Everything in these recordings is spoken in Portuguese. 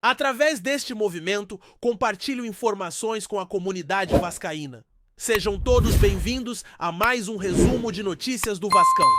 Através deste movimento, compartilho informações com a comunidade vascaína. Sejam todos bem-vindos a mais um resumo de notícias do Vascão.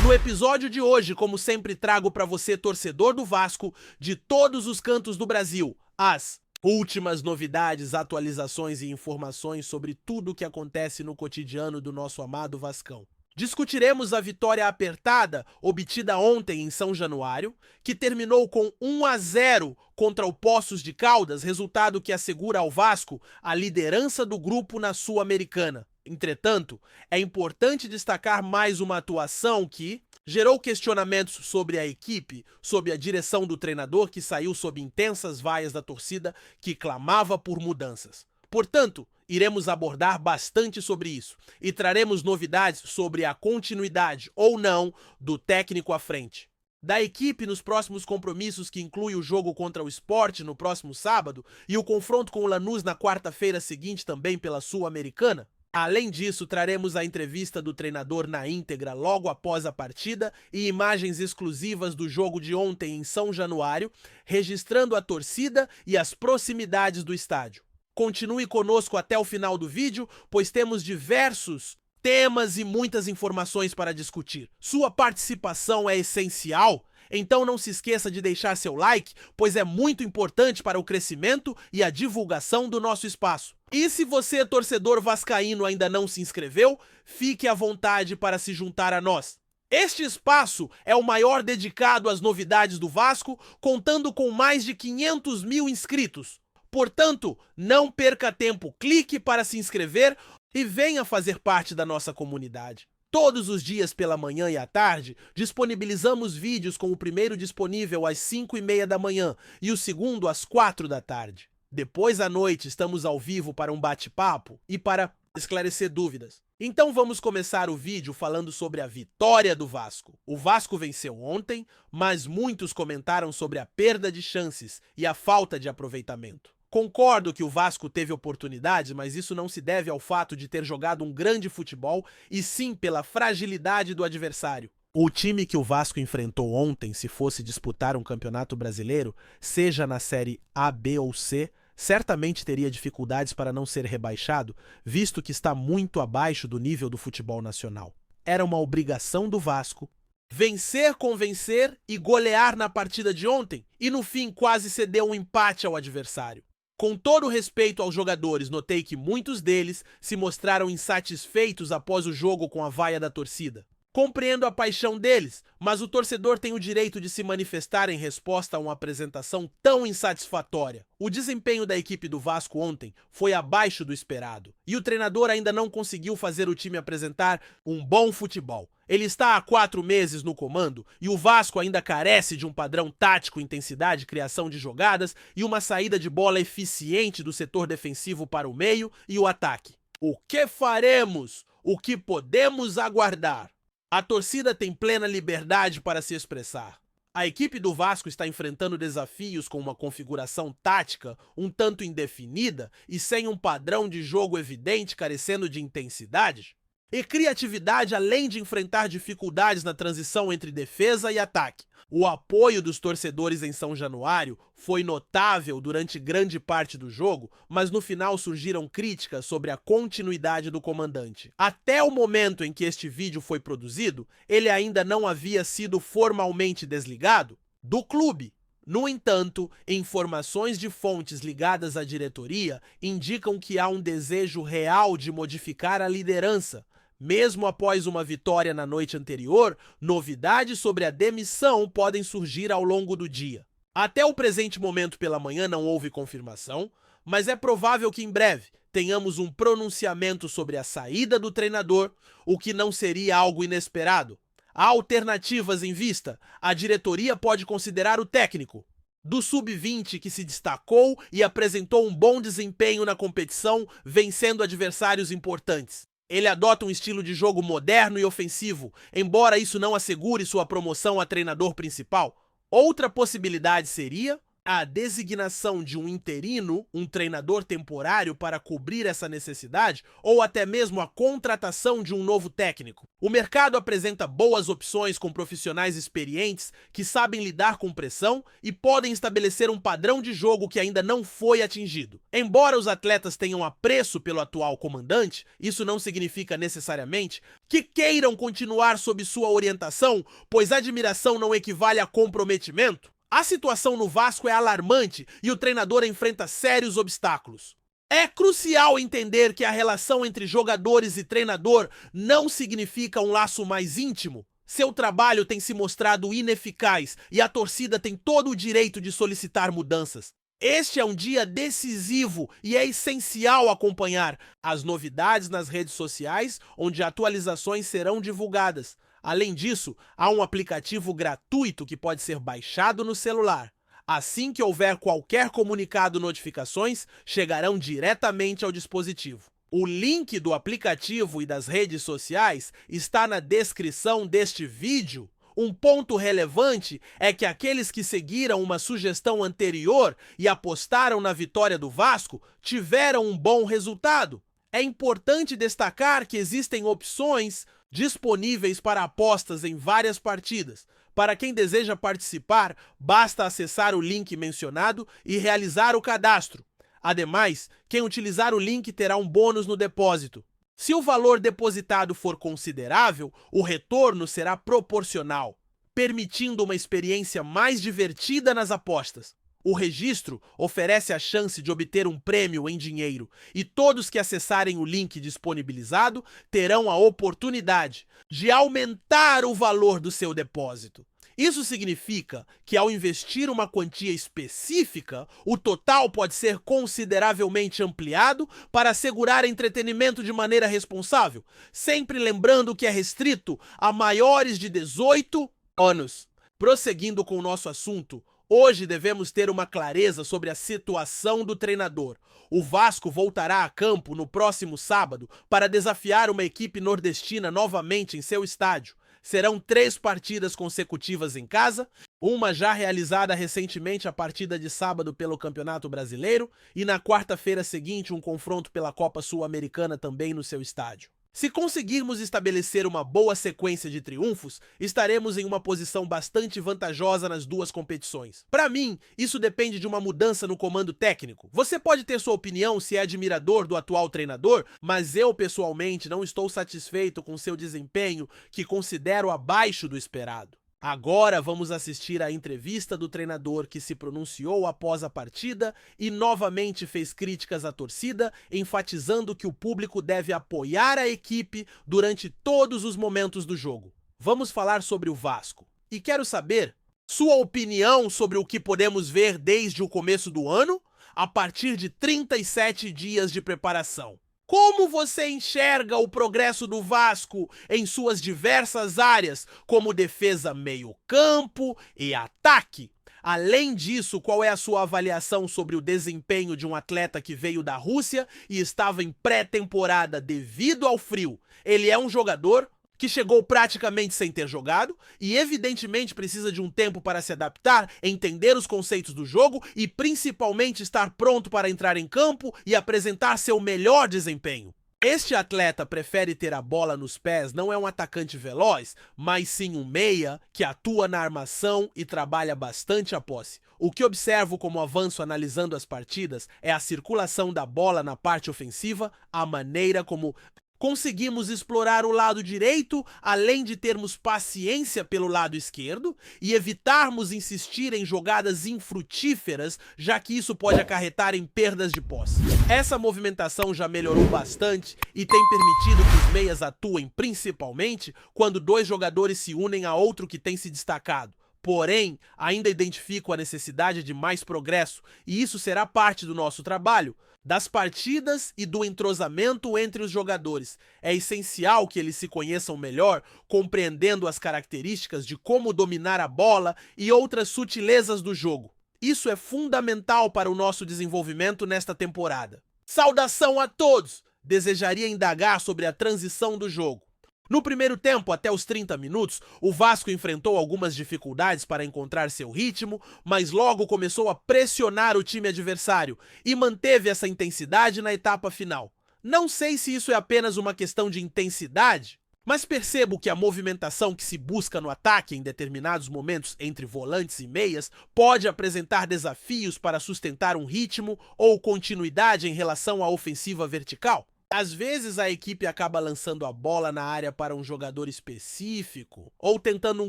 No episódio de hoje, como sempre, trago para você, torcedor do Vasco, de todos os cantos do Brasil, as últimas novidades, atualizações e informações sobre tudo o que acontece no cotidiano do nosso amado Vascão. Discutiremos a vitória apertada obtida ontem em São Januário, que terminou com 1-0 contra o Poços de Caldas, resultado que assegura ao Vasco a liderança do grupo na Sul-Americana. Entretanto, é importante destacar mais uma atuação que gerou questionamentos sobre a equipe, sob a direção do treinador que saiu sob intensas vaias da torcida que clamava por mudanças. Portanto, iremos abordar bastante sobre isso e traremos novidades sobre a continuidade ou não do técnico à frente da equipe nos próximos compromissos, que inclui o jogo contra o Sport no próximo sábado e o confronto com o Lanús na quarta-feira seguinte também pela Sul-Americana. Além disso, traremos a entrevista do treinador na íntegra logo após a partida e imagens exclusivas do jogo de ontem em São Januário, registrando a torcida e as proximidades do estádio. Continue conosco até o final do vídeo, pois temos diversos temas e muitas informações para discutir. Sua participação é essencial, então não se esqueça de deixar seu like, pois é muito importante para o crescimento e a divulgação do nosso espaço. E se você, torcedor vascaíno, ainda não se inscreveu, fique à vontade para se juntar a nós. Este espaço é o maior dedicado às novidades do Vasco, contando com mais de 500 mil inscritos. Portanto, não perca tempo, clique para se inscrever e venha fazer parte da nossa comunidade. Todos os dias pela manhã e à tarde, disponibilizamos vídeos, com o primeiro disponível às 5h30 da manhã e o segundo às 4 da tarde. Depois à noite, estamos ao vivo para um bate-papo e para esclarecer dúvidas. Então vamos começar o vídeo falando sobre a vitória do Vasco. O Vasco venceu ontem, mas muitos comentaram sobre a perda de chances e a falta de aproveitamento. Concordo que o Vasco teve oportunidade, mas isso não se deve ao fato de ter jogado um grande futebol, e sim pela fragilidade do adversário. O time que o Vasco enfrentou ontem, se fosse disputar um campeonato brasileiro, seja na série A, B ou C, certamente teria dificuldades para não ser rebaixado, visto que está muito abaixo do nível do futebol nacional. Era uma obrigação do Vasco vencer, convencer e golear na partida de ontem, e no fim quase cedeu um empate ao adversário. Com todo o respeito aos jogadores, notei que muitos deles se mostraram insatisfeitos após o jogo com a vaia da torcida. Compreendo a paixão deles, mas o torcedor tem o direito de se manifestar em resposta a uma apresentação tão insatisfatória. O desempenho da equipe do Vasco ontem foi abaixo do esperado, e o treinador ainda não conseguiu fazer o time apresentar um bom futebol. Ele está há 4 meses no comando e o Vasco ainda carece de um padrão tático, intensidade, criação de jogadas e uma saída de bola eficiente do setor defensivo para o meio e o ataque. O que faremos? O que podemos aguardar? A torcida tem plena liberdade para se expressar. A equipe do Vasco está enfrentando desafios com uma configuração tática um tanto indefinida e sem um padrão de jogo evidente, carecendo de intensidade e criatividade, além de enfrentar dificuldades na transição entre defesa e ataque. O apoio dos torcedores em São Januário foi notável durante grande parte do jogo, mas no final surgiram críticas sobre a continuidade do comandante. Até o momento em que este vídeo foi produzido, ele ainda não havia sido formalmente desligado do clube. No entanto, informações de fontes ligadas à diretoria indicam que há um desejo real de modificar a liderança. Mesmo após uma vitória na noite anterior, novidades sobre a demissão podem surgir ao longo do dia. Até o presente momento pela manhã não houve confirmação, mas é provável que em breve tenhamos um pronunciamento sobre a saída do treinador, o que não seria algo inesperado. Há alternativas em vista. A diretoria pode considerar o técnico do Sub-20, que se destacou e apresentou um bom desempenho na competição, vencendo adversários importantes. Ele adota um estilo de jogo moderno e ofensivo, embora isso não assegure sua promoção a treinador principal. Outra possibilidade seria a designação de um interino, um treinador temporário para cobrir essa necessidade, ou até mesmo a contratação de um novo técnico. O mercado apresenta boas opções com profissionais experientes que sabem lidar com pressão e podem estabelecer um padrão de jogo que ainda não foi atingido. Embora os atletas tenham apreço pelo atual comandante, isso não significa necessariamente que queiram continuar sob sua orientação, pois admiração não equivale a comprometimento. A situação no Vasco é alarmante e o treinador enfrenta sérios obstáculos. É crucial entender que a relação entre jogadores e treinador não significa um laço mais íntimo. Seu trabalho tem se mostrado ineficaz e a torcida tem todo o direito de solicitar mudanças. Este é um dia decisivo e é essencial acompanhar as novidades nas redes sociais, onde atualizações serão divulgadas. Além disso, há um aplicativo gratuito que pode ser baixado no celular. Assim que houver qualquer comunicado ou notificações, chegarão diretamente ao dispositivo. O link do aplicativo e das redes sociais está na descrição deste vídeo. Um ponto relevante é que aqueles que seguiram uma sugestão anterior e apostaram na vitória do Vasco tiveram um bom resultado. É importante destacar que existem opções disponíveis para apostas em várias partidas. Para quem deseja participar, basta acessar o link mencionado e realizar o cadastro. Ademais, quem utilizar o link terá um bônus no depósito. Se o valor depositado for considerável, o retorno será proporcional, permitindo uma experiência mais divertida nas apostas. O registro oferece a chance de obter um prêmio em dinheiro e todos que acessarem o link disponibilizado terão a oportunidade de aumentar o valor do seu depósito. Isso significa que ao investir uma quantia específica, o total pode ser consideravelmente ampliado para assegurar entretenimento de maneira responsável, sempre lembrando que é restrito a maiores de 18 anos. Prosseguindo com o nosso assunto, hoje devemos ter uma clareza sobre a situação do treinador. O Vasco voltará a campo no próximo sábado para desafiar uma equipe nordestina novamente em seu estádio. Serão 3 partidas consecutivas em casa, uma já realizada recentemente a partida de sábado pelo Campeonato Brasileiro e na quarta-feira seguinte um confronto pela Copa Sul-Americana também no seu estádio. Se conseguirmos estabelecer uma boa sequência de triunfos, estaremos em uma posição bastante vantajosa nas duas competições. Para mim, isso depende de uma mudança no comando técnico. Você pode ter sua opinião se é admirador do atual treinador, mas eu pessoalmente não estou satisfeito com seu desempenho, que considero abaixo do esperado. Agora vamos assistir à entrevista do treinador que se pronunciou após a partida e novamente fez críticas à torcida, enfatizando que o público deve apoiar a equipe durante todos os momentos do jogo. Vamos falar sobre o Vasco. E quero saber sua opinião sobre o que podemos ver desde o começo do ano, a partir de 37 dias de preparação. Como você enxerga o progresso do Vasco em suas diversas áreas, como defesa, meio-campo e ataque? Além disso, qual é a sua avaliação sobre o desempenho de um atleta que veio da Rússia e estava em pré-temporada devido ao frio? Ele é um jogador que chegou praticamente sem ter jogado e evidentemente precisa de um tempo para se adaptar, entender os conceitos do jogo e principalmente estar pronto para entrar em campo e apresentar seu melhor desempenho. Este atleta prefere ter a bola nos pés, não é um atacante veloz, mas sim um meia que atua na armação e trabalha bastante a posse. O que observo como avanço analisando as partidas é a circulação da bola na parte ofensiva, a maneira como conseguimos explorar o lado direito, além de termos paciência pelo lado esquerdo e evitarmos insistir em jogadas infrutíferas, já que isso pode acarretar em perdas de posse. Essa movimentação já melhorou bastante e tem permitido que os meias atuem principalmente quando 2 jogadores se unem a outro que tem se destacado. Porém, ainda identifico a necessidade de mais progresso e isso será parte do nosso trabalho, das partidas e do entrosamento entre os jogadores. É essencial que eles se conheçam melhor, compreendendo as características de como dominar a bola e outras sutilezas do jogo. Isso é fundamental para o nosso desenvolvimento nesta temporada. Saudação a todos! Desejaria indagar sobre a transição do jogo. No primeiro tempo, até os 30 minutos, o Vasco enfrentou algumas dificuldades para encontrar seu ritmo, mas logo começou a pressionar o time adversário e manteve essa intensidade na etapa final. Não sei se isso é apenas uma questão de intensidade, mas percebo que a movimentação que se busca no ataque em determinados momentos entre volantes e meias pode apresentar desafios para sustentar um ritmo ou continuidade em relação à ofensiva vertical. Às vezes a equipe acaba lançando a bola na área para um jogador específico ou tentando um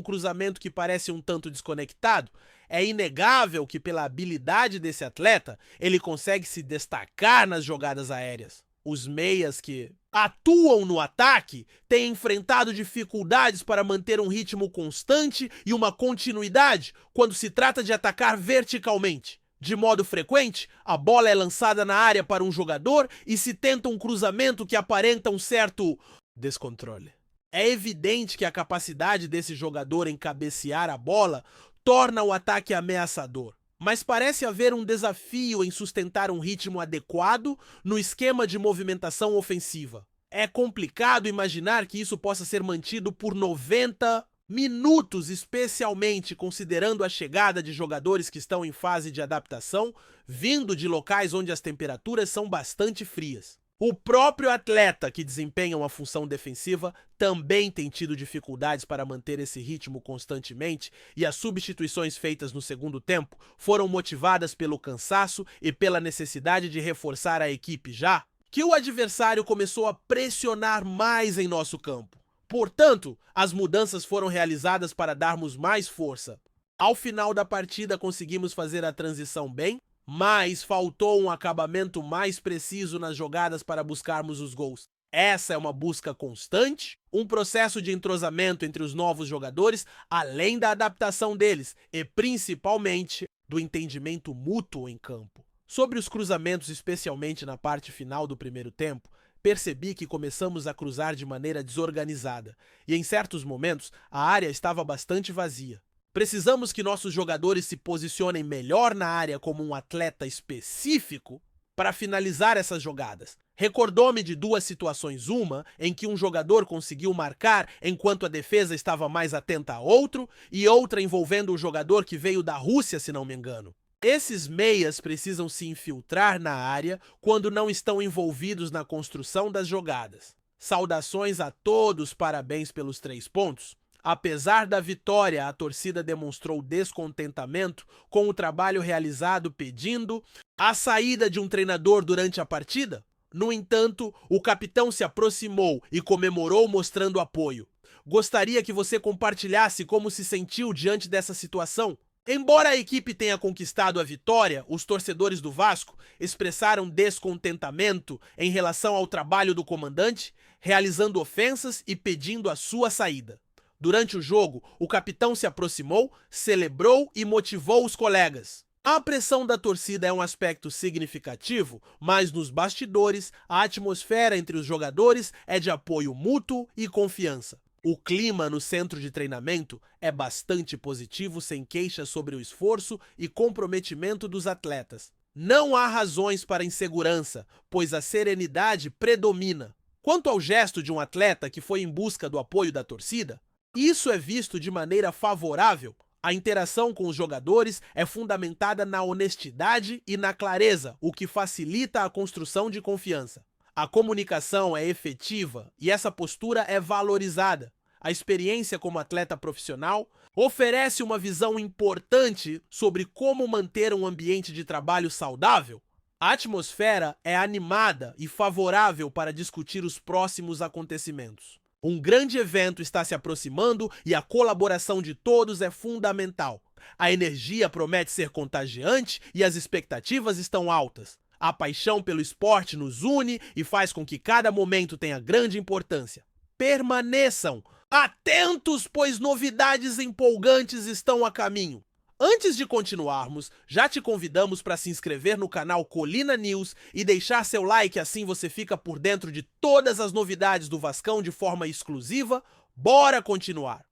cruzamento que parece um tanto desconectado. É inegável que pela habilidade desse atleta, ele consegue se destacar nas jogadas aéreas. Os meias que atuam no ataque têm enfrentado dificuldades para manter um ritmo constante e uma continuidade quando se trata de atacar verticalmente. De modo frequente, a bola é lançada na área para um jogador e se tenta um cruzamento que aparenta um certo descontrole. É evidente que a capacidade desse jogador em cabecear a bola torna o ataque ameaçador, mas parece haver um desafio em sustentar um ritmo adequado no esquema de movimentação ofensiva. É complicado imaginar que isso possa ser mantido por 90 minutos, especialmente considerando a chegada de jogadores que estão em fase de adaptação, vindo de locais onde as temperaturas são bastante frias. O próprio atleta que desempenha uma função defensiva também tem tido dificuldades para manter esse ritmo constantemente e as substituições feitas no segundo tempo foram motivadas pelo cansaço e pela necessidade de reforçar a equipe já que o adversário começou a pressionar mais em nosso campo. Portanto, as mudanças foram realizadas para darmos mais força. Ao final da partida conseguimos fazer a transição bem, mas faltou um acabamento mais preciso nas jogadas para buscarmos os gols. Essa é uma busca constante, um processo de entrosamento entre os novos jogadores, além da adaptação deles e principalmente do entendimento mútuo em campo. Sobre os cruzamentos, especialmente na parte final do primeiro tempo, percebi que começamos a cruzar de maneira desorganizada e em certos momentos a área estava bastante vazia. Precisamos que nossos jogadores se posicionem melhor na área como um atleta específico para finalizar essas jogadas. Recordou-me de duas situações, uma em que um jogador conseguiu marcar enquanto a defesa estava mais atenta a outro e outra envolvendo o jogador que veio da Rússia, se não me engano. Esses meias precisam se infiltrar na área quando não estão envolvidos na construção das jogadas. Saudações a todos, parabéns pelos 3 pontos. Apesar da vitória, a torcida demonstrou descontentamento com o trabalho realizado pedindo a saída de um treinador durante a partida. No entanto, o capitão se aproximou e comemorou mostrando apoio. Gostaria que você compartilhasse como se sentiu diante dessa situação. Embora a equipe tenha conquistado a vitória, os torcedores do Vasco expressaram descontentamento em relação ao trabalho do comandante, realizando ofensas e pedindo a sua saída. Durante o jogo, o capitão se aproximou, celebrou e motivou os colegas. A pressão da torcida é um aspecto significativo, mas nos bastidores, a atmosfera entre os jogadores é de apoio mútuo e confiança. O clima no centro de treinamento é bastante positivo, sem queixas sobre o esforço e comprometimento dos atletas. Não há razões para insegurança, pois a serenidade predomina. Quanto ao gesto de um atleta que foi em busca do apoio da torcida, isso é visto de maneira favorável. A interação com os jogadores é fundamentada na honestidade e na clareza, o que facilita a construção de confiança. A comunicação é efetiva e essa postura é valorizada. A experiência como atleta profissional oferece uma visão importante sobre como manter um ambiente de trabalho saudável. A atmosfera é animada e favorável para discutir os próximos acontecimentos. Um grande evento está se aproximando e a colaboração de todos é fundamental. A energia promete ser contagiante e as expectativas estão altas. A paixão pelo esporte nos une e faz com que cada momento tenha grande importância. Permaneçam atentos, pois novidades empolgantes estão a caminho. Antes de continuarmos, já te convidamos para se inscrever no canal Colina News e deixar seu like, assim você fica por dentro de todas as novidades do Vascão de forma exclusiva. Bora continuar!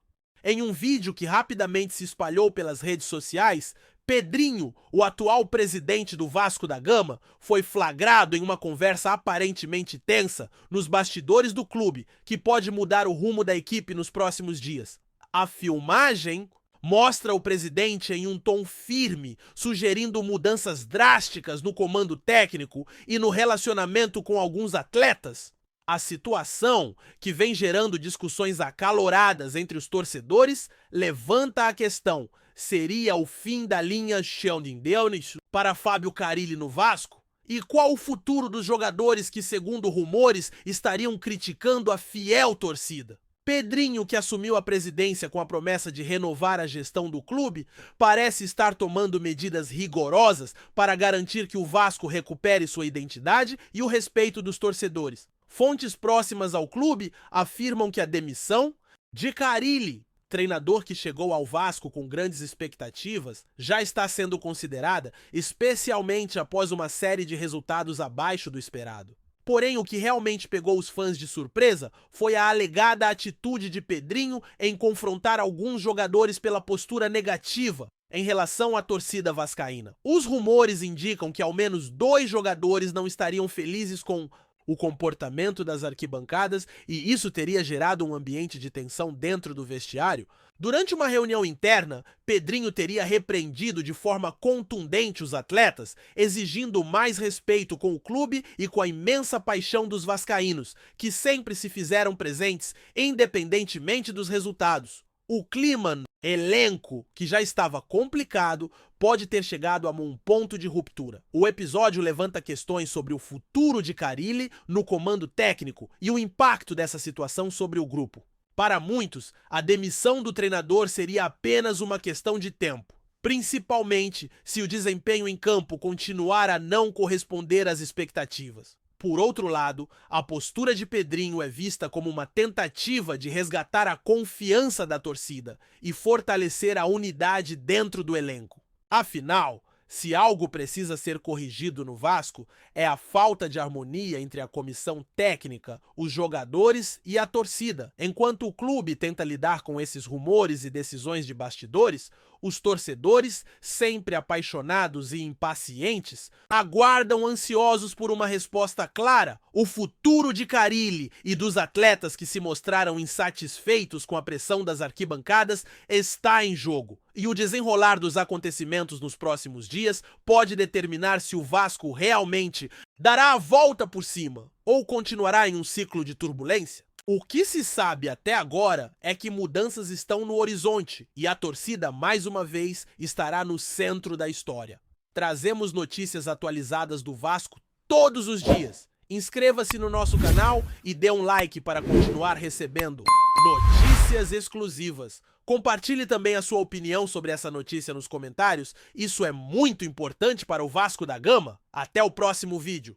Em um vídeo que rapidamente se espalhou pelas redes sociais, Pedrinho, o atual presidente do Vasco da Gama, foi flagrado em uma conversa aparentemente tensa nos bastidores do clube, que pode mudar o rumo da equipe nos próximos dias. A filmagem mostra o presidente em um tom firme, sugerindo mudanças drásticas no comando técnico e no relacionamento com alguns atletas. A situação, que vem gerando discussões acaloradas entre os torcedores, levanta a questão: seria o fim da linha Schelling-Deunis para Fábio Carille no Vasco? E qual o futuro dos jogadores que, segundo rumores, estariam criticando a fiel torcida? Pedrinho, que assumiu a presidência com a promessa de renovar a gestão do clube, parece estar tomando medidas rigorosas para garantir que o Vasco recupere sua identidade e o respeito dos torcedores. Fontes próximas ao clube afirmam que a demissão de Carille, treinador que chegou ao Vasco com grandes expectativas, já está sendo considerada, especialmente após uma série de resultados abaixo do esperado. Porém, o que realmente pegou os fãs de surpresa foi a alegada atitude de Pedrinho em confrontar alguns jogadores pela postura negativa em relação à torcida vascaína. Os rumores indicam que ao menos 2 jogadores não estariam felizes com o comportamento das arquibancadas e isso teria gerado um ambiente de tensão dentro do vestiário. Durante uma reunião interna, Pedrinho teria repreendido de forma contundente os atletas, exigindo mais respeito com o clube e com a imensa paixão dos vascaínos, que sempre se fizeram presentes, independentemente dos resultados. O clima no elenco, que já estava complicado, pode ter chegado a um ponto de ruptura. O episódio levanta questões sobre o futuro de Carille no comando técnico e o impacto dessa situação sobre o grupo. Para muitos, a demissão do treinador seria apenas uma questão de tempo, principalmente se o desempenho em campo continuar a não corresponder às expectativas. Por outro lado, a postura de Pedrinho é vista como uma tentativa de resgatar a confiança da torcida e fortalecer a unidade dentro do elenco. Afinal, se algo precisa ser corrigido no Vasco, é a falta de harmonia entre a comissão técnica, os jogadores e a torcida. Enquanto o clube tenta lidar com esses rumores e decisões de bastidores, os torcedores, sempre apaixonados e impacientes, aguardam ansiosos por uma resposta clara. O futuro de Carille e dos atletas que se mostraram insatisfeitos com a pressão das arquibancadas está em jogo. E o desenrolar dos acontecimentos nos próximos dias pode determinar se o Vasco realmente dará a volta por cima ou continuará em um ciclo de turbulência. O que se sabe até agora é que mudanças estão no horizonte e a torcida, mais uma vez, estará no centro da história. Trazemos notícias atualizadas do Vasco todos os dias. Inscreva-se no nosso canal e dê um like para continuar recebendo notícias exclusivas. Compartilhe também a sua opinião sobre essa notícia nos comentários. Isso é muito importante para o Vasco da Gama. Até o próximo vídeo.